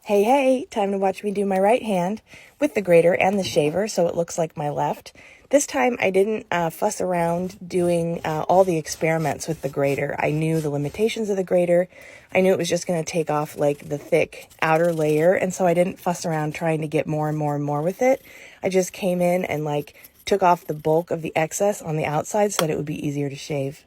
Hey, hey, time to watch me do my right hand with the grater and the shaver so it looks like my left. This time I didn't fuss around doing all the experiments with the grater. I knew the limitations of the grater. I knew it was just going to take off like the thick outer layer, and so I didn't fuss around trying to get more and more and more with it. I just came in and like took off the bulk of the excess on the outside so that it would be easier to shave.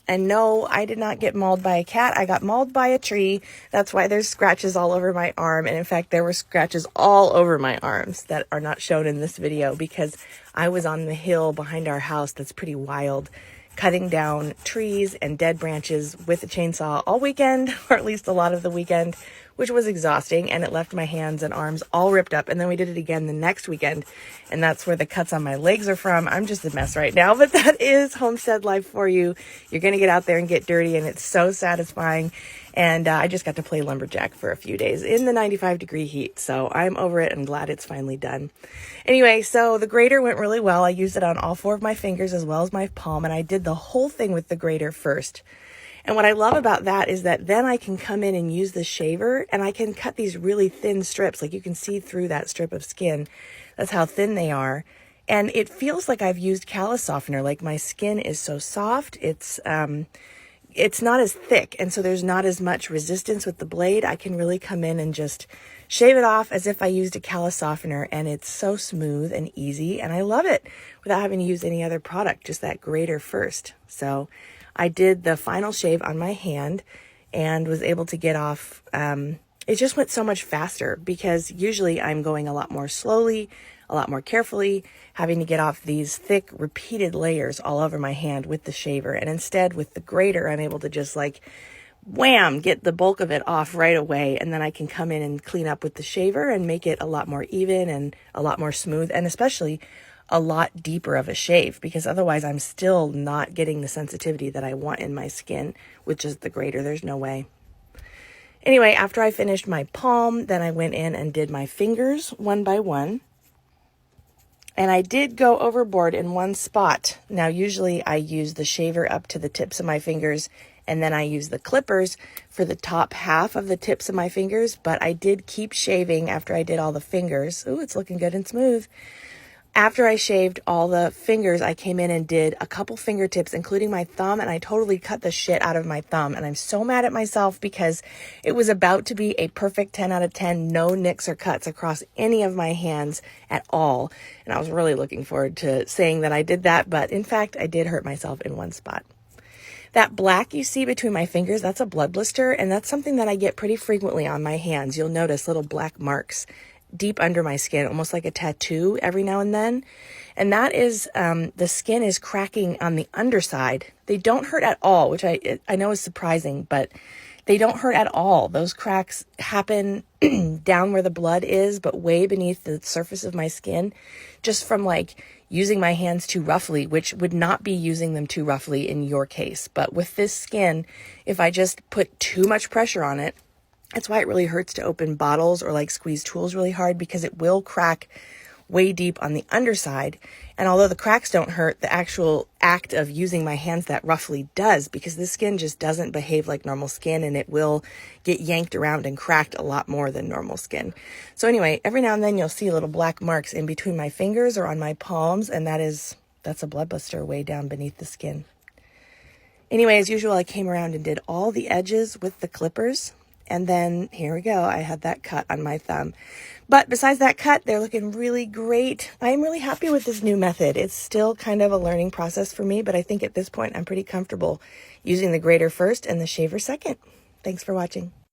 And no, I did not get mauled by a cat. I got mauled by a tree. That's why there's scratches all over my arm. And in fact, there were scratches all over my arms that are not shown in this video because I was on the hill behind our house that's pretty wild, cutting down trees and dead branches with a chainsaw all weekend, or at least a lot of the weekend, which was exhausting, and it left my hands and arms all ripped up. And then we did it again the next weekend, and that's where the cuts on my legs are from. I'm just a mess right now, but that is homestead life for you. You're going to get out there and get dirty, and it's so satisfying. And I just got to play lumberjack for a few days in the 95-degree heat, so I'm over it and glad it's finally done. Anyway, so the grater went really well. I used it on all 4 of my fingers as well as my palm, and I did the whole thing with the grater first. And what I love about that is that then I can come in and use the shaver and I can cut these really thin strips. Like you can see through that strip of skin. That's how thin they are. And it feels like I've used callus softener. Like my skin is so soft. It's not as thick. And so there's not as much resistance with the blade. I can really come in and just shave it off as if I used a callus softener. And it's so smooth and easy. And I love it without having to use any other product, just that grater first. So I did the final shave on my hand and was able to get off. It just went so much faster because usually I'm going a lot more slowly, a lot more carefully, having to get off these thick repeated layers all over my hand with the shaver. And instead with the grater, I'm able to just like wham, get the bulk of it off right away. And then I can come in and clean up with the shaver and make it a lot more even and a lot more smooth, and especially a lot deeper of a shave, because otherwise I'm still not getting the sensitivity that I want in my skin with just the grater. There's no way. Anyway, after I finished my palm, then I went in and did my fingers one by one. And I did go overboard in one spot. Now, usually I use the shaver up to the tips of my fingers, and then I use the clippers for the top half of the tips of my fingers. But I did keep shaving after I did all the fingers. Ooh, it's looking good and smooth. After I shaved all the fingers, I came in and did a couple fingertips, including my thumb, and I totally cut the shit out of my thumb. And I'm so mad at myself because it was about to be a perfect 10 out of 10, no nicks or cuts across any of my hands at all. And I was really looking forward to saying that I did that, but in fact, I did hurt myself in one spot. That black you see between my fingers, that's a blood blister, and that's something that I get pretty frequently on my hands. You'll notice little black marks deep under my skin, almost like a tattoo every now and then. And that is, the skin is cracking on the underside. They don't hurt at all, which I know is surprising, but they don't hurt at all. Those cracks happen down where the blood is, but way beneath the surface of my skin, just from like using my hands too roughly, which would not be using them too roughly in your case. But with this skin, if I just put too much pressure on it, that's why it really hurts to open bottles or like squeeze tools really hard, because it will crack way deep on the underside. And although the cracks don't hurt, the actual act of using my hands that roughly does, because the skin just doesn't behave like normal skin, and it will get yanked around and cracked a lot more than normal skin. So anyway, every now and then you'll see little black marks in between my fingers or on my palms, and that's a blood blister way down beneath the skin. Anyway, as usual, I came around and did all the edges with the clippers. And then here we go. I had that cut on my thumb. But besides that cut, they're looking really great. I'm really happy with this new method. It's still kind of a learning process for me, but I think at this point I'm pretty comfortable using the grater first and the shaver second. Thanks for watching.